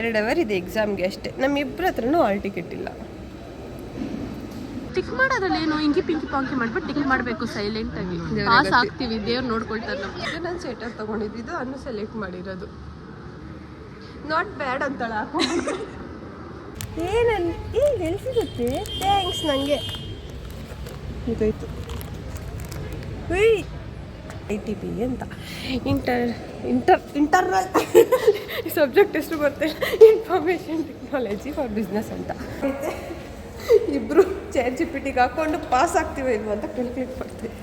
2 hour ಇದೆ ಎಕ್ಸಾಮ್ಗೆ ಅಷ್ಟೇ. ನಮ್ಮಿಬ್ಬರ ಹತ್ರನೂ ಹಾಲ್ ಟಿಕೆಟ್ ಇಲ್ಲ. ಟಿಕ್ ಮಾಡೋದ್ರಲ್ಲೇನು ಇಂಕಿ ಪಿಂಕಿ ಪಾಂಕಿ ಮಾಡ್ಬಿಟ್ಟು ಟಿಕ್ ಮಾಡಬೇಕು ಸೈಲೆಂಟಾಗಿ. ಪಾಸ್ ಆಗ್ತೀವಿ, ದೇವ್ರು ನೋಡ್ಕೊಳ್ತಾರೆ ನಮಗೆ. ನಾನು ಸೆಟರ್ ತೊಗೊಂಡಿದ್ದು ಅನ್ನು ಸೆಲೆಕ್ಟ್ ಮಾಡಿರೋದು. ನಾಟ್ ಬ್ಯಾಡ್ ಅಂತಳ ಏನಲ್ಲ ಈಗ ಎಲ್ಲಿ ಸಿಗುತ್ತೆ. ಥ್ಯಾಂಕ್ಸ್. ನನಗೆ ಇದಾಯ್ತು. ITP ಅಂತ ಇಂಟರ್ನಲ್ ಸಬ್ಜೆಕ್ಟ್ ಎಷ್ಟು ಬರುತ್ತೆ, ಇನ್ಫಾರ್ಮೇಷನ್ ಟೆಕ್ನಾಲಜಿ ಫಾರ್ ಬಿಸ್ನೆಸ್ ಅಂತ. ಇಬ್ಬರು ChatGPT ಹಾಕೊಂಡು ಪಾಸ್ ಆಗ್ತೀವಿ ಇಲ್ವ ಅಂತ ಕ್ಯಾಲ್ಕುಲೇಟ್ ಮಾಡ್ತೀವಿ.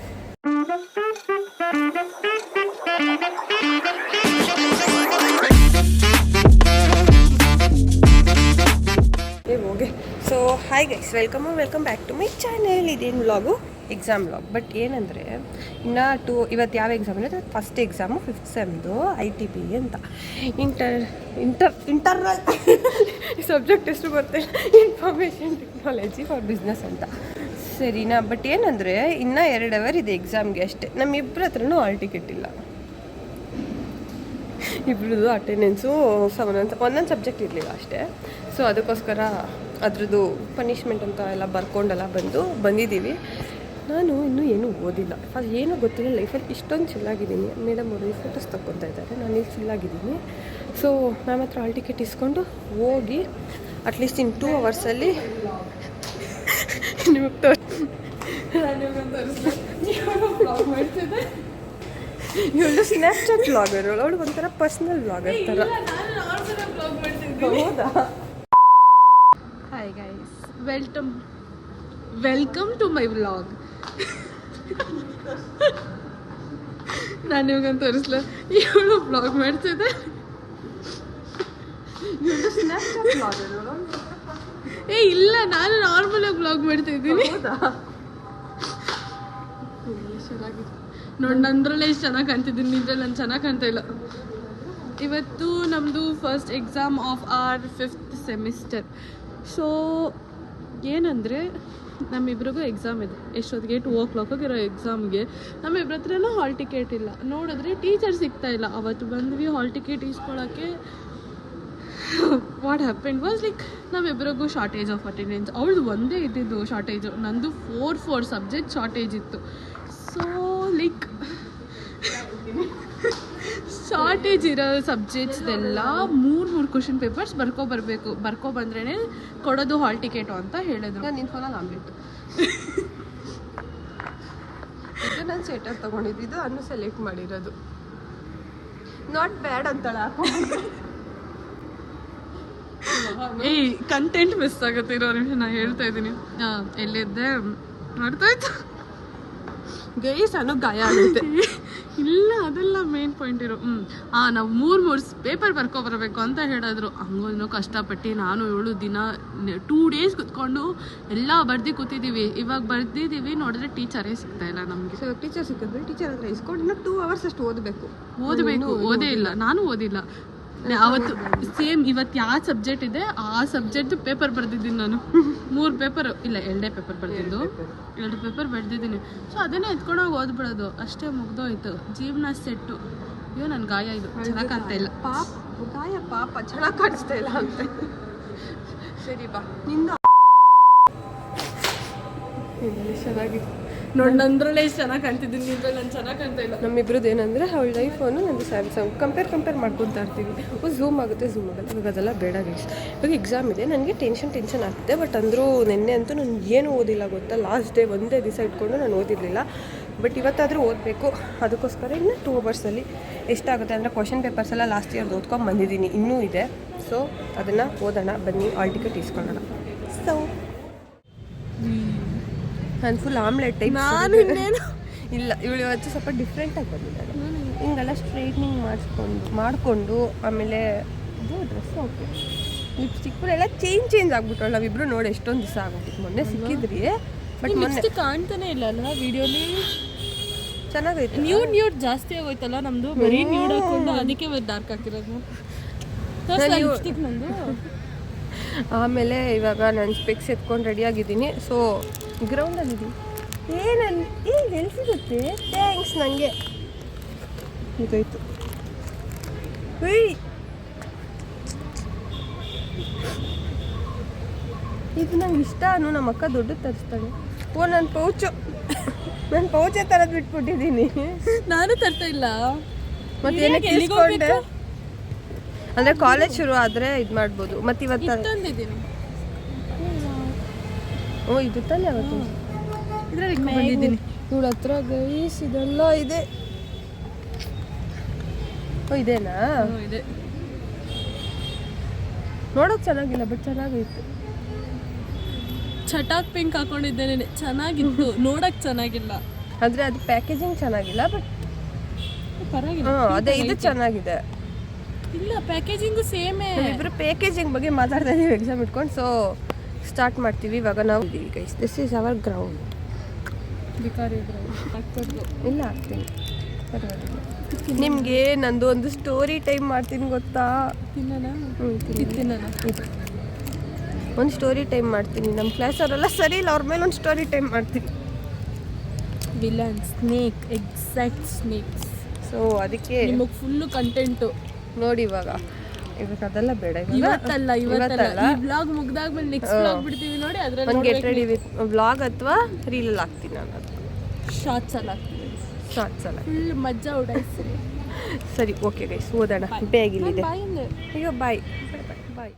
ಹೋಗಿ. So hi guys, welcome back to my channel. ಇದೇನು ವ್ಲಾಗು, ಎಕ್ಸಾಮ್ ವ್ಲಾಗ್. ಬಟ್ ಏನಂದರೆ ಇನ್ನು ಇವತ್ತು ಯಾವ ಎಕ್ಸಾಮ್ ಅಂದರೆ ಫಸ್ಟ್ ಎಕ್ಸಾಮು 5th ಸೆಮ್ದು ITP ಅಂತ ಇಂಟರ್ನಲ್ ಸಬ್ಜೆಕ್ಟ್ ಎಷ್ಟು ಬರುತ್ತೆ, ಇನ್ಫಾರ್ಮೇಷನ್ ಟೆಕ್ನಾಲಜಿ ಫಾರ್ ಬಿಸ್ನೆಸ್ ಅಂತ. ಸರಿನಾ? ಬಟ್ ಏನಂದರೆ ಇನ್ನೂ 2 ಅವರ್ ಇದೆ ಎಕ್ಸಾಮ್ಗೆ ಅಷ್ಟೇ. ನಮ್ಮಿಬ್ಬರ ಹತ್ರನೂ ಹಾಲ್ ಟಿಕೆಟ್ ಇಲ್ಲ. ಇಬ್ಬರದು ಅಟೆಂಡೆನ್ಸು ಒಂದೊಂದು ಸಬ್ಜೆಕ್ಟ್ ಇರಲಿಲ್ಲ ಅಷ್ಟೇ. ಸೊ ಅದಕ್ಕೋಸ್ಕರ ಅದ್ರದ್ದು ಪನಿಷ್ಮೆಂಟ್ ಅಂತ ಎಲ್ಲ ಬರ್ಕೊಂಡೆಲ್ಲ ಬಂದಿದ್ದೀವಿ. ನಾನು ಇನ್ನೂ ಏನೂ ಓದಿಲ್ಲ. ಫಸ್ಟ್ ಏನೂ ಗೊತ್ತಿಲ್ಲ. ಲೈಫಲ್ಲಿ ಇಷ್ಟೊಂದು ಚಿಲ್ಲಾಗಿದ್ದೀನಿ. ಮೇಡಮ್ ಅವರು ಫೋಟೋಸ್ ತಗೊತಾ ಇದ್ದಾರೆ, ನಾನು ಇಲ್ಲಿ ಚಿಲ್ಲಾಗಿದ್ದೀನಿ. ಸೊ ಮ್ಯಾಮ್ ಹತ್ರ ಹಾಲ್ ಟಿಕೆಟ್ ಇಸ್ಕೊಂಡು ಹೋಗಿ ಅಟ್ಲೀಸ್ಟ್ ಇನ್ 2 ಅವರ್ಸಲ್ಲಿ ನಿಮಗೆ ಬ್ಲಾಗ್ ಮಾಡ್ತಿದ್ದೆ. ಇವಳು ಸ್ನ್ಯಾಪ್ಚಾಟ್ ಬ್ಲಾಗರ್, ಅವಳು ಒಂಥರ ಪರ್ಸ್ನಲ್ ಬ್ಲಾಗರ್ ಥರ. ಹೌದಾ? Hi guys, welcome to my vlog. ನಾನು ಇವಾಗಂತ ತೋರಿಸ್ಲ, ಇವಳು ಬ್ಲಾಗ್ ಮಾಡ್ತಿದ್ದೆ. ಇಲ್ಲ, ನಾನು ನಾರ್ಮಲ್ ಆಗಿ ಬ್ಲಾಗ್ ಮಾಡ್ತಾ ಇದ್ದೀನಿ. ನೋಡಿ, ನಂದ್ರಲ್ಲೇ ಎಷ್ಟು ಚೆನ್ನಾಗಿ ಕಾಣ್ತಿದ್ದೀನಿ, ನಿದ್ರಲ್ಲಿ ನಾನು ಚೆನ್ನಾಗಿ ಕಾಣ್ತಾ ಇಲ್ಲ. ಇವತ್ತು ನಮ್ಮದು first exam of our 5th semester. So ಏನಂದರೆ ನಮ್ಮಿಬ್ರಿಗೂ ಎಕ್ಸಾಮ್ ಇದೆ. ಎಷ್ಟೊತ್ತಿಗೆ 2 o'clock ಇರೋ ಎಕ್ಸಾಮ್ಗೆ ನಮ್ಮಿಬ್ಬರ ಹತ್ರನೂ ಹಾಲ್ ಟಿಕೆಟ್ ಇಲ್ಲ. ನೋಡಿದ್ರೆ ಟೀಚರ್ ಸಿಗ್ತಾ ಇಲ್ಲ. ಅವತ್ತು ಬಂದ್ವಿ ಹಾಲ್ ಟಿಕೆಟ್ ಇಸ್ಕೊಳ್ಳೋಕ್ಕೆ. ವಾಟ್ ಹ್ಯಾಪೆಂಡ್ ವಾಸ್ ಲೈಕ್ ನಮ್ಮಿಬ್ಬರಿಗೂ ಶಾರ್ಟೇಜ್ ಆಫ್ ಅಟೆಂಡೆನ್ಸ್. ಅವಳದು ಒಂದೇ ಇದ್ದಿದ್ದು ಶಾರ್ಟೇಜು, ನಂದು 4 ಸಬ್ಜೆಕ್ಟ್ ಶಾರ್ಟೇಜ್ ಇತ್ತು. ಸೊ ಲೈಕ್ ಶಾರ್ಟೇಜ್ ಇರೋ ಸಬ್ಜೆಕ್ಟ್ಸ್ದೆಲ್ಲ 3 ಕ್ವಶನ್ ಪೇಪರ್ಸ್ ಬರ್ಕೊ ಬಂದ್ರೇ ಕೊಡೋದು ಹಾಲ್ ಟಿಕೆಟು ಅಂತ ಹೇಳಿದ್ರು. ನಾನು ನಿನ್ನ ಫೋನಲ್ಲಿ ಆಮ್ಲೆಟ್ ನಾನು ಸೆಟರ್ ತೊಗೊಂಡಿದ್ದು ಅನ್ನು ಸೆಲೆಕ್ಟ್ ಮಾಡಿರೋದು. ನಾಟ್ ಬ್ಯಾಡ್ ಅಂತಳ ಕಂಟೆಂಟ್ ಮಿಸ್ ಆಗುತ್ತೆ. ಇರೋ ನಿಮಿಷ ನಾನು ಹೇಳ್ತಾ ಇದ್ದೀನಿ. ಎಲ್ಲಿದ್ದೆ ಮಾಡ್ತಾಯ್ತು ಗೈಸ್, ಅನ್ನೋ ಗಾಯ ಆಗುತ್ತೆ. ಇಲ್ಲ, ಅದೆಲ್ಲ ಮೇನ್ ಪಾಯಿಂಟ್ ಇರೋ. ನಾವು 3 ಪೇಪರ್ ಬರ್ಕೊಬರ್ಬೇಕು ಅಂತ ಹೇಳಿದ್ರು. ಹಂಗೋ ಕಷ್ಟಪಟ್ಟು ನಾನು 7 ದಿನ 2 days ಕುತ್ಕೊಂಡು ಎಲ್ಲ ಬರ್ದು ಕೂತಿದ್ದೀವಿ. ಇವಾಗ ಬರ್ದಿದ್ದೀವಿ, ನೋಡಿದ್ರೆ ಟೀಚರೇ ಸಿಗ್ತಾ ಇಲ್ಲ ನಮಗೆ. ಸೊ ಟೀಚರ್ ಸಿಕ್ಕಿದ್ರೆ ಟೀಚರ್ ಹತ್ರ ಇಸ್ಕೊಂಡು ಇನ್ನೂ 2 hours ಅಷ್ಟು ಓದೇ ಇಲ್ಲ. ನಾನು ಓದಿಲ್ಲ. ಅವತ್ತು ಸೇಮ್ ಇವತ್ತು ಯಾವ ಸಬ್ಜೆಕ್ಟ್ ಇದೆ ಆ ಸಬ್ಜೆಕ್ಟ್ ಪೇಪರ್ ಬರ್ದಿದ್ದೀನಿ ನಾನು. 3 ಪೇಪರ್ ಇಲ್ಲ, 2 ಪೇಪರ್ ಬರ್ದಿದ್ದು, 2 ಪೇಪರ್ ಬರ್ದಿದ್ದೀನಿ. ಸೊ ಅದನ್ನೇ ಎತ್ಕೊಂಡೋಗಿ ಓದ್ಬಿಡೋದು, ಅಷ್ಟೇ ಮುಗ್ದೋಯ್ತು ಜೀವನ ಸೆಟ್ಟು. ಅಯ್ಯೋ, ನನ್ನ ಗಾಯ ಇದು ಚೆನ್ನಾಗಿ ಕಾಣ್ತಾ ಇಲ್ಲ. ಪಾಪ ಚೆನ್ನಾಗಿ ಕಾಣಿಸ್ತಾ ಇಲ್ಲ ಅಂತ. ಸರಿ ಬಾ, ನಿಂದ ಚೆನ್ನಾಗಿ ನೋಡಿ, ನಂದ್ರಲ್ಲೇ ಎಷ್ಟು ಚೆನ್ನಾಗಿ ಕಾಣ್ತಿದ್ದೀನಿ, ನಿಂದ್ರಲ್ಲಿ ನಾನು ಚೆನ್ನಾಗಿ ಕಾಣ್ತಾ ಇಲ್ಲ. ನಮ್ಮಿಬ್ರದ್ದು ಏನಂದರೆ ಅವಳ ಐಫೋನು ನಂದು ಸ್ಯಾಮ್ಸಂಗ್ ಕಂಪೇರ್ ಮಾಡ್ಕೊತಾ ಇರ್ತೀವಿ. ಝೂಮ್ ಆಗುತ್ತೆ, ಝೂಮ್ ಆಗಲ್ಲ. ಇವಾಗ ಅದೆಲ್ಲ ಬೇಡ ಗೈಸ್. ಇವಾಗ ಎಕ್ಸಾಮ್ ಇದೆ, ನನಗೆ ಟೆನ್ಷನ್ ಆಗ್ತಿದೆ. ಬಟ್ ಅಂದರೂ ನೆನ್ನೆ ಅಂತೂ ನಾನು ಏನು ಓದಿಲ್ಲ ಗೊತ್ತಾ. ಲಾಸ್ಟ್ ಡೇ ಒಂದೇ ದಿವಸ ಇಟ್ಕೊಂಡು ನಾನು ಓದಿರಲಿಲ್ಲ. ಬಟ್ ಇವತ್ತಾದರೂ ಓದಬೇಕು. ಅದಕ್ಕೋಸ್ಕರ ಇನ್ನು 2 ಅವರ್ಸಲ್ಲಿ ಎಷ್ಟಾಗುತ್ತೆ ಅಂದರೆ ಕ್ವಶನ್ ಪೇಪರ್ಸ್ ಎಲ್ಲ ಲಾಸ್ಟ್ ಇಯರ್ದು ಓದ್ಕೊಂಡು ಬಂದಿದ್ದೀನಿ, ಇನ್ನೂ ಇದೆ. ಸೊ ಅದನ್ನು ಓದೋಣ ಬನ್ನಿ, ಹಾಲ್ ಟಿಕೆಟ್ ಇಸ್ಕೊಳ್ಳೋಣ. ಸೊ ನಾನು ಫುಲ್ ಆಮ್ಲೆಟ್ ಟೈಪ್. ನಾನು ಇನ್ನೇನು ಇಲ್ಲ, ಇವಳು ಇವತ್ತು ಸ್ವಲ್ಪ ಡಿಫ್ರೆಂಟಾಗಿ ಬಂದಿದ್ದಾಳೆ. ಹಿಂಗೆಲ್ಲ ಸ್ಟ್ರೈಟ್ನಿಂಗ್ ಮಾಡಿಕೊಂಡು ಆಮೇಲೆ ಇದು ಡ್ರೆಸ್ ಓಕೆ, ಲಿಪ್ಸ್ಟಿಕ್ ಎಲ್ಲ ಚೇಂಜ್ ಆಗ್ಬಿಟ್ಟಳು. ನಾವಿಬ್ರು ನೋಡಿ ಎಷ್ಟೊಂದು ದಿವಸ ಆಗ್ಬಿಟ್ಟಿತ್ತು. ಮೊನ್ನೆ ಸಿಕ್ಕಿದ್ರಿ, ಬಟ್ ಮೊನ್ನೆ ಕಾಣ್ತಾನೆ ಇಲ್ಲ ಅಲ್ಲ ವಿಡಿಯೋಲಿ. ಚೆನ್ನಾಗೈತೆ. ನ್ಯೂಡ್ ಜಾಸ್ತಿ ಆಗೋಯ್ತಲ್ಲ ನಮ್ಮದು, ಬರೀ ನ್ಯೂಡ್ ಹಾಕೊಂಡು ಅದಕ್ಕೆ ಡಾರ್ಕ್ ಹಾಕಿರೋದು ಲಿಪ್ಸ್ಟಿಕ್ ನಂದು. ಆಮೇಲೆ ಇವಾಗ ನಾನು ಸ್ಪೆಕ್ಸ್ ಎತ್ಕೊಂಡು ರೆಡಿಯಾಗಿದ್ದೀನಿ. ಸೊ ಗ್ರೌಂಡಲ್ಲಿದ್ದೀನಿ. ಏನಲ್ಲ ಈಗ ಎಲ್ಲಿ ಸಿಗುತ್ತೆ. ಥ್ಯಾಂಕ್ಸ್. ನನಗೆ ಇದಾಯ್ತು. ಇದು ನಂಗೆ ಇಷ್ಟ ನಮ್ಮ ಅಕ್ಕ ದುಡ್ಡು ತರಿಸ್ತಾಳೆ. ಓ ನನ್ನ ಪೌಚು ನಾನು ಪೌಚೇ ತರದ್ ಬಿಟ್ಬಿಟ್ಟಿದ್ದೀನಿ. ನಾನು ತರ್ತಾ ಇಲ್ಲ. ಮತ್ತೆ ಏನಕ್ಕೆ ಇಸ್ಕೊಂಡೆ ಅಂದರೆ ಕಾಲೇಜ್ ಶುರು ಆದರೆ ಇದು ಮಾಡ್ಬೋದು. ಮತ್ತು ಇವತ್ತು ತಂದಿದ್ದೀನಿ. ಓ ಇದು ತಾನೇ ಅವತ್ತು ಇದರಲ್ಲಿ ಬಂದಿದ್ದೀನಿ. ಇವಳ ಹತ್ರ ಗೈಸ್ ಇದೆಲ್ಲ ಇದೆ. ಓ ಇದೇನಾ? ಇದೆ. ನೋಡೋಕೆ ಚೆನ್ನಾಗಿಲ್ಲ ಬಟ್ ಚೆನ್ನಾಗೈತೆ. ಚಟಾಕ್ ಪಿಂಕ್ ಹಾಕೊಂಡಿದ್ದೇನೆ, ಚೆನ್ನಾಗಿತ್ತು. ನೋಡಕ್ ಚೆನ್ನಾಗಿಲ್ಲ ಅಂದರೆ ಅದು ಪ್ಯಾಕೇಜಿಂಗ್ ಚೆನ್ನಾಗಿಲ್ಲ ಬಟ್ ಪರವಾಗಿಲ್ಲ. ಅದೇ ಇದು ಚೆನ್ನಾಗಿದೆ. ಇಲ್ಲ ಪ್ಯಾಕೇಜಿಂಗು ಸೇಮೇ. ಇಬ್ಬರು ಪ್ಯಾಕೇಜಿಂಗ್ ಬಗ್ಗೆ ಮಾತಾಡ್ತಾ ಇದೀವಿ ಎಕ್ಸಾಮ್ ಇಟ್ಕೊಂಡು. ಸೊ ಸ್ಟಾರ್ಟ್ ಮಾಡ್ತೀವಿ ಇವಾಗ. ನಾವು ಇದ್ದೀವಿ guys. This is our ground. ಬಿಕಾರಿ ಇಲ್ಲ ಆಗ್ತೀನಿ ನಿಮಗೆ ನಂದು ಒಂದು ಸ್ಟೋರಿ ಟೈಮ್ ಮಾಡ್ತೀನಿ ಗೊತ್ತಾ? ಒಂದು ಸ್ಟೋರಿ ಟೈಮ್ ಮಾಡ್ತೀನಿ. ನಮ್ಮ ಕ್ಲಾಸವರೆಲ್ಲ ಸರಿ ಇಲ್ಲ, ಅವ್ರ ಮೇಲೆ ಒಂದು ಸ್ಟೋರಿ ಟೈಮ್ ಮಾಡ್ತೀನಿ. Villain snake, exact snakes. So ಅದಕ್ಕೆ ನಿಮಗೆ ಫುಲ್ಲು ಕಂಟೆಂಟು ನೋಡಿ. ಇವಾಗ ಅದೆಲ್ಲ ಬೇಡ. ಇವತ್ತಲ್ಲ ಈ ವ್ಲಾಗ್ ಮುಗ್ದಾದ್ಮೇಲೆ ನೆಕ್ಸ್ಟ್ ವ್ಲಾಗ್ ಬಿಡ್ತೀವಿ ನೋಡಿ. ಅದ್ರಲ್ಲಿ ಒಂದು ಗೆಟ್ ರೆಡಿ ವಿತ್ ವ್ಲಾಗ್ ಅಥವಾ ರೀಲಲ್ಲಿ ಹಾಕ್ತೀನಿ ನಾನು. ಅದು ಶಾರ್ಟ್ಸ್ ಅಲ್ಲಿ ಹಾಕ್ತೀನಿ. ಶಾರ್ಟ್ಸ್ ಅಲ್ಲ, ಫುಲ್ ಮಜಾ ಉಡಾಯಿಸ್ರಿ. ಸರಿ ಓಕೆ ಗೈಸ್, ಓದೋಣ. ಬೇಗಿಲ್ಲಿದೆ ಈಗ. ಬಾಯ್ ಬಾಯ್.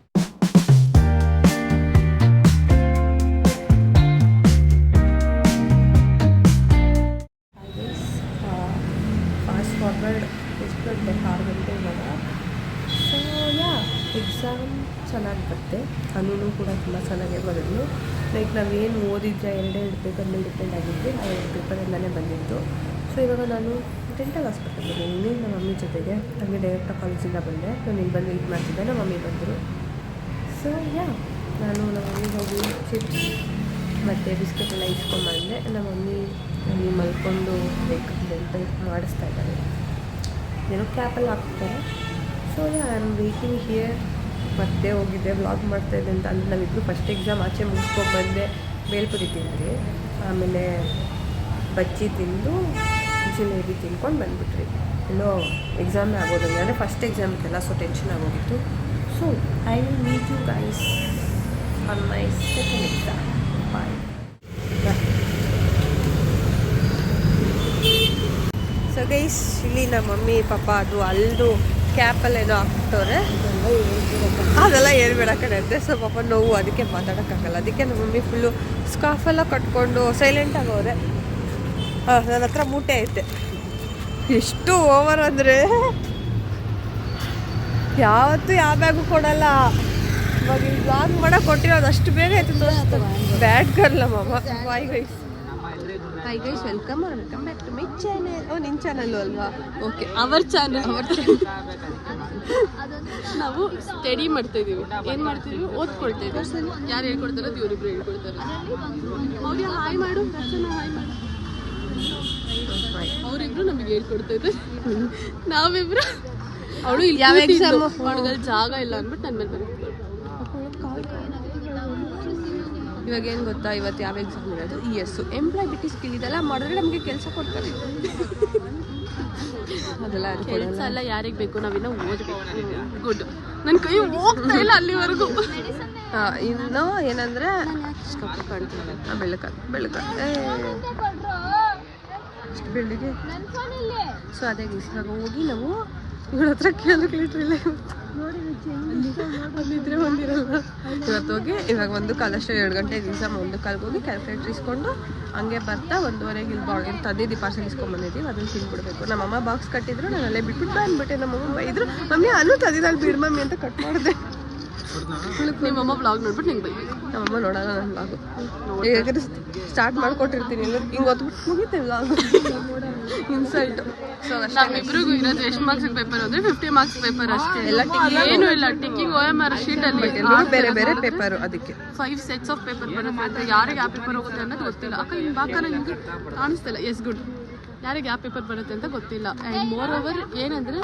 ಫಾಸ್ಟ್ ಫಾರ್ವರ್ಡ್ ಎಷ್ಟು ಗಂಟೆ? 6 ಗಂಟೆ ಇವಾಗ. ಸೊ ಯಾ ಎಕ್ಸಾಮ್ ಚೆನ್ನಾಗಿ ಬರುತ್ತೆ. ಅನೂ ಕೂಡ ತುಂಬ ಚೆನ್ನಾಗೇ ಬರೋದು. ಲೈಕ್ ನಾವೇನು ಓದಿದ್ರೆ 2 ಪೇಪರ್ ಮೇಲೆ ಡಿಪೆಂಡ್ ಆಗಿದ್ವಿ. ಆ 2 ಪೇಪರಿಂದಲೇ ಬಂದಿತ್ತು. ಸೊ ಇವಾಗ ನಾನು ಡೆಂಟಲ್ ಹಾಸ್ಪಿಟಲ್ ಬಂದಿದ್ದೀನಿ ನಮ್ಮ ಮಮ್ಮಿ ಜೊತೆಗೆ. ಹಾಗೆ ಡೈರೆಕ್ಟಾಗಿ ಕಾಲೇಜಿಂದ ಬಂದೆ. ನಾನು ಇಲ್ಲಿ ಬಂದು ವೆಯ್ಟ್ ಮಾಡ್ತಿದ್ದೆ, ನಮ್ಮ ಮಮ್ಮಿ ಬಂದರು. ಸೊ ಯಾ ನಾನು ನಮ್ಮ ಮಮ್ಮಿಗೆ ಹೋಗಿ ಚಿಪ್ಸ್ ಮತ್ತು ಬಿಸ್ಕೆಟ್ ಎಲ್ಲ ಇಸ್ಕೊಂಡ್ಬಂದೆ. ನಮ್ಮ ಮಮ್ಮಿ ಅಲ್ಲಿ ಮಲ್ಕೊಂಡು ಬೇಕು ಡೆಂಟಲ್ ಮಾಡಿಸ್ತಾ ಇದ್ದಾರೆ. ಏನೋ ಕ್ಯಾಪಲ್ಲಿ ಹಾಕ್ತಾರೆ. So yeah I am waiting here. ಮತ್ತೆ ಹೋಗಿದ್ದೆ ವ್ಲಾಗ್ ಮಾಡ್ತಾಯಿದ್ದೆ ಅಂತ ಅಂದರೆ ನಾವಿಬ್ಬರು ಫಸ್ಟ್ ಎಕ್ಸಾಮ್ ಆಚೆ ಮುಗಿಸ್ಕೊಂಡ್ಬಂದೆ. ಬೇಲ್ಪುರಿ ತಿಂದ್ವಿ, ಆಮೇಲೆ ಬಜ್ಜಿ ತಿಂದು ಜಿಲೇಬಿ ತಿನ್ಕೊಂಡು ಬಂದುಬಿಟ್ರಿ. ಎಲ್ಲೋ ಎಕ್ಸಾಮೇ ಆಗೋದಂಗೆ, ಅಂದರೆ ಫಸ್ಟ್ ಎಕ್ಸಾಮ್ ಇತ್ತಲ್ಲ, ಸೊ ಟೆನ್ಷನ್ ಆಗೋಗಿತ್ತು. So I will meet you guys on my second exam. Bye. So guys ಇಲ್ಲಿ ನಮ್ಮ ಮಮ್ಮಿ ಪಾಪ ಅದು ಅಲ್ದು ಕ್ಯಾಪಲ್ಲೇನೋ ಹಾಕ್ತವ್ರೆ. ಅದೆಲ್ಲ ಹೇಳ್ಬೇಡ ಕಡೆ ಅಂತೆ. ಸೊ ಪಾಪ ನೋವು, ಅದಕ್ಕೆ ಮಾತಾಡೋಕ್ಕಾಗಲ್ಲ. ಅದಕ್ಕೆ ನಮ್ಮ ಮಮ್ಮಿ ಫುಲ್ಲು ಸ್ಕಾಫೆಲ್ಲ ಕಟ್ಕೊಂಡು ಸೈಲೆಂಟಾಗಿ ಹೋದೆ. ನನ್ನ ಹತ್ರ ಮೂಟೆ ಐತೆ. ಎಷ್ಟು ಓವರ್ ಅಂದರೆ ಯಾವತ್ತೂ ಯಾವ ಬ್ಯಾಗು ಕೊಡಲ್ಲ. ಇವಾಗ ಈ ಬ್ಲಾಗ್ ಮಾಡೋಕೆ ಕೊಟ್ಟಿರೋದು ಅಷ್ಟು ಬೇಗ ಆಯ್ತು. ಬ್ಯಾಡ್ ಗರ್ಲ್ ನಮ್ಮಮ್ಮ. Bye guys. Hi guys, welcome back to my channel. Oh ನಿನ್ನ ಚಾನಲ್ಲು ಅಲ್ವಾ? Okay, our channel. ನಾವು ಸ್ಟಡಿ ಮಾಡ್ತಾ ಇದೀವಿ. ಏನು ಮಾಡ್ತಿದ್ವಿ? ಓದ್ಕೊಳ್ತಾ ಇದ್ದೀವಿ. ಯಾರು ಹೇಳ್ಕೊಡ್ತಾರೋ ಅದು ಇವರಿಬ್ರು ಹೇಳ್ಕೊಡ್ತಾರೆ. ಅವ್ರಿಗೆ ಹಾಯ್ ಮಾಡು, ರಚನಾ ಹಾಯ್ ಮಾಡು. ಅವರಿಬ್ರು ನಮಗೆ ಹೇಳ್ಕೊಡ್ತಾ ಇದ್ದಾರೆ. ನಾವಿಬ್ರು ಅವಳು ಯಾವ ಎಕ್ಸಾಮು? ಅವಳಿಗೆ ಜಾಗ ಇಲ್ಲ ಅಂದ್ಬಿಟ್ಟು ನನ್ನ ಮೇಲೆ ಬರ್ತಾರೆ. ಇವಾಗ ಏನು ಗೊತ್ತಾ, ಇವತ್ತು ಯಾವ ಎಕ್ಸಾಮ್ ಇರೋದು? ಎಂಪ್ಲಾಯ್ಬಿಲಿಟಿ ಸ್ಕಿಲ್ ಇದೆಲ್ಲ ಮಾಡಿದ್ರೆ ನಮಗೆ ಕೆಲಸ ಕೊಡ್ತಾರೆ. ಅದೆಲ್ಲ ಕೆಲಸ ಎಲ್ಲ ಯಾರಿಗೆ ಬೇಕು, ನಾವಿನ್ನೂ ಓದಬೇಕು. ಗುಡ್. ನನ್ನ ಕೈ ಹೋಗ್ತಾ ಇಲ್ಲ ಅಲ್ಲಿವರೆಗೂ. ಇನ್ನು ಏನಂದರೆ ಬೆಳಕ ಅಷ್ಟು ಬೆಳಿಗ್ಗೆ. ಸೊ ಅದೇ ಇವಾಗ ಹೋಗಿ ನಾವು ಇವಳ ಹತ್ರ ಕ್ಯಾಲ್ಕುಲೇಟರ್ ಇಲ್ಲ ಬಂದಿದ್ರೆ ಬಂದಿರಲ್ಲ. ಇವತ್ತು ಹೋಗಿ ಇವಾಗ 1:15 2 ಗಂಟೆ ಎಕ್ಸಾಮ್. 1:15 ಹೋಗಿ ಕ್ಯಾಲ್ಕುಲೇಟರ್ ಇಸ್ಕೊಂಡು ಹಂಗೆ ಬರ್ತಾ 1:15 ಇಲ್ಲಿ ಬಾಳ್ಗೆ ತಂದಿದ್ದು ಪಾರ್ಸಲ್ ಇಸ್ಕೊಂಡ್ಬಂದಿದ್ದೀವಿ. ಅದನ್ನು ತಿನ್ಬಿಡ್ಬೇಕು. ನಮ್ಮಮ್ಮ ಬಾಕ್ಸ್ ಕಟ್ಟಿದ್ರು, ನಾನು ಅಲ್ಲೇ ಬಿಟ್ಬಿಟ್ಟು ಬಂದ್ಬಿಟ್ಟೆ. ನಮ್ಮಮ್ಮ ಬೈದ್ರು, ಮಮ್ಮಿ ಅಲ್ಲೂ ತಂದಿದ್ದಾಳೆ ಬಿಡು ಮಮ್ಮಿ ಅಂತ ಕಟ್ ಮಾಡಿದೆ. ನಿಮ್ಮಮ್ಮ ಬ್ಲಾಗ್ ನೋಡ್ಬಿಟ್ಟು ನಿಂಗೆ ಬೈ. ನಮ್ಮಮ್ಮ ನೋಡಲ್ಲ ನನ್ನ ಬ್ಲಾಗು. ಹೇಗಾದ್ರೆ ಸ್ಟಾರ್ಟ್ ಮಾಡ್ಕೊಟ್ಟಿರ್ತೀನಿ ಎಲ್ಲ ಹಿಂಗೆ ಹೊತ್ಬಿಟ್ಟು ಮುಗಿತೆ ಬ್ಲಾಗು. ಇನ್ಸಲ್ಟು. ಸೊ ನಮ್ಮಿಬ್ರಿಗೂ ಇರೋದು ಎಷ್ಟು ಮಾರ್ಕ್ಸ್ ಪೇಪರ್ ಅಂದರೆ 50 ಮಾರ್ಕ್ಸ್ ಪೇಪರ್ ಅಷ್ಟೇ. ಎಲ್ಲ ಏನೂ ಇಲ್ಲ. ಟಿಕ್ಕಿಂಗ್ OMR ಶೀಟಲ್ಲಿ ಬೇರೆ ಬೇರೆ ಪೇಪರು. ಅದಕ್ಕೆ 5 ಸೆಟ್ಸ್ ಆಫ್ ಪೇಪರ್ ಬರುತ್ತೆ ಅಂತ. ಯಾರಿಗೆ ಯಾವ ಪೇಪರ್ ಹೋಗುತ್ತೆ ಅನ್ನೋದು ಗೊತ್ತಿಲ್ಲ. ಅಕ್ಕ ಹಿಂಗೆ ಬಾಕನ ನಿಮಗೆ ಕಾಣಿಸ್ತಿಲ್ಲ. Yes good. ಯಾರಿಗೆ ಯಾವ ಪೇಪರ್ ಬರುತ್ತೆ ಅಂತ ಗೊತ್ತಿಲ್ಲ. ಆ್ಯಂಡ್ ಮೋರ್ ಓವರ್ ಏನಂದರೆ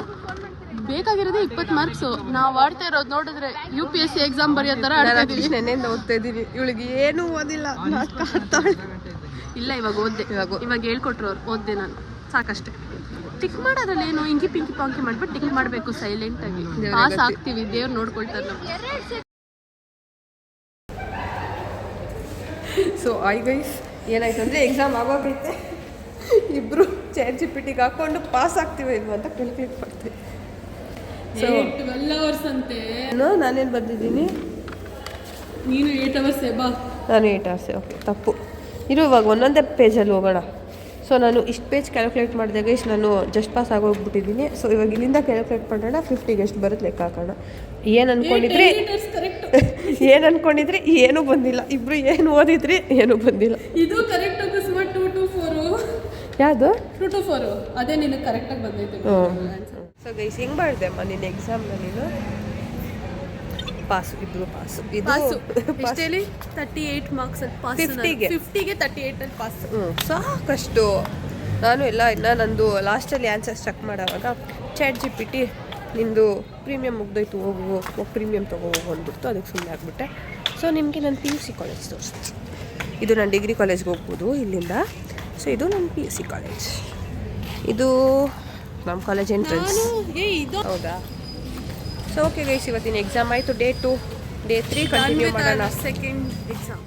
ಬೇಕಾಗಿರೋದೇ 20 ಮಾರ್ಕ್ಸು. ನಾವು ಆಡ್ತಾ ಇರೋದು ನೋಡಿದ್ರೆ UPSC ಎಕ್ಸಾಮ್ ಬರೆಯೋ ಥರ ಆಡ್ತಾ ಇದ್ದೀವಿ. ನೆನ್ನೆಯಿಂದ ಓದ್ತಾ ಇದ್ದೀನಿ. ಇವಳಿಗೆ ಏನೂ ಓದಿಲ್ಲ, ನಾಟಕ ಆಡ್ತಾಳೆ. ಇಲ್ಲ ಇವಾಗ ಓದ್ದೆ. ಇವಾಗ ಹೇಳ್ಕೊಟ್ರು ಅವ್ರು, ಓದ್ದೆ ನಾನು. ಸಾಕಷ್ಟೇ. ಟಿಕ್ ಮಾಡೋದ್ರಲ್ಲಿ ಏನು ಹಿಂಗಿ ಪಿಂಕಿ ಪಾಂಕಿ ಮಾಡ್ಬಿಟ್ಟು ಟಿಕ್ ಮಾಡಬೇಕು ಸೈಲೆಂಟಾಗಿ. ಪಾಸ್ ಆಗ್ತೀವಿ, ದೇವ್ರು ನೋಡ್ಕೊಳ್ತಾರೆ ನಾವು. ಸೊ ಗೈಸ್ ಏನಾಯ್ತು ಅಂದರೆ ಎಕ್ಸಾಮ್ ಆಗೋಗೈತೆ ಇಬ್ಬರು ChatGPT ಹಾಕ್ಕೊಂಡು ಪಾಸ್ ಆಗ್ತೀವಿ ಇಲ್ವ ಅಂತ ಕ್ಯಾಲ್ಕುಲೇಟ್ ಮಾಡ್ತೀವಿ. ಸೊ 12 hours ಅಂತೆ. ನಾನೇನು ಬಂದಿದ್ದೀನಿ, ನೀನು 8 hours ಬಾ. ನಾನು 8 hours. ಓಕೆ ತಪ್ಪು. ಇವಾಗ ಒಂದೊಂದೇ ಪೇಜಲ್ಲಿ ಹೋಗೋಣ. ಸೊ ನಾನು ಇಷ್ಟು ಪೇಜ್ ಕ್ಯಾಲ್ಕುಲೇಟ್ ಮಾಡಿದಾಗ ಇಷ್ಟು ನಾನು ಜಸ್ಟ್ ಪಾಸ್ ಆಗೋಗ್ಬಿಟ್ಟಿದ್ದೀನಿ. ಸೊ ಇವಾಗ ಇಲ್ಲಿಂದ ಕ್ಯಾಲ್ಕುಲೇಟ್ ಮಾಡೋಣ, 50ಗೆ ಎಷ್ಟು ಬರುತ್ತೆ ಲೆಕ್ಕ ಹಾಕೋಣ. ಏನು ಅಂದ್ಕೊಂಡಿದ್ರಿ ಏನು ಅಂದ್ಕೊಂಡಿದ್ರಿ ಏನೂ ಬಂದಿಲ್ಲ. ಇಬ್ಬರು ಏನು ಓದಿದ್ರಿ ಏನೂ ಬಂದಿಲ್ಲ. ಇದು ಕರೆಕ್ಟ್ ಅಕಸ್ಮಾತ್ 2 to 4 ಯಾವುದು 2 to 4 ಅದೇ ನಿನಗೆ ಕರೆಕ್ಟಾಗಿ ಬಂದೈತೆ. ಸೊ ಗೈಸ್ ಹೆಂಗೆ ಮಾಡಿದೆ ಅಮ್ಮ ನಿನ್ನ ಎಕ್ಸಾಮ್ನ ನೀನು? ಪಾಸು, ಇಬ್ಬರು ಪಾಸು. ಪಾಸು ಇದು ಎಷ್ಟೇಳಿ 38 ಮಾರ್ಕ್ಸ್ ಅಲ್ಲಿ ಪಾಸ್. 50ಗೆ 38 ಅಲ್ಲಿ ಪಾಸ್. ಸಾಕಷ್ಟು. ನಾನು ಇನ್ನು ನಂದು ಲಾಸ್ಟಲ್ಲಿ ಆನ್ಸರ್ಸ್ ಚೆಕ್ ಮಾಡೋವಾಗ ChatGPT ನಿಂದು ಪ್ರೀಮಿಯಮ್ ಮುಗ್ದೋಯ್ತು, ಹೋಗು ಪ್ರೀಮಿಯಮ್ ತೊಗೋಗು ಅಂದ್ಬಿಡ್ತು. ಅದಕ್ಕೆ ಸುಮ್ಮನೆ ಆಗಿಬಿಟ್ಟೆ. ಸೊ ನಿಮಗೆ ನಾನು PUC ಕಾಲೇಜ್ ತೋರಿಸ್ತೀನಿ. ಇದು ನಾನು ಡಿಗ್ರಿ ಕಾಲೇಜ್ಗೆ ಹೋಗ್ಬೋದು ಇಲ್ಲಿಂದ. ಸೊ ಇದು ನನ್ನ PUC ಕಾಲೇಜ್. ಇದು ನಮ್ಮ ಕಾಲೇಜ್ ಎಂಟ್ರೆನ್ಸ್. ಹೌದಾ? ಸೊ ಓಕೆ ಗೈಸ್, ಇವತ್ತಿನ ಎಕ್ಸಾಮ್ ಆಯಿತು. ಡೇ 2 ಡೇ 3 ಕಂಟಿನ್ಯೂ ಮಾಡೋಣ. Second exam.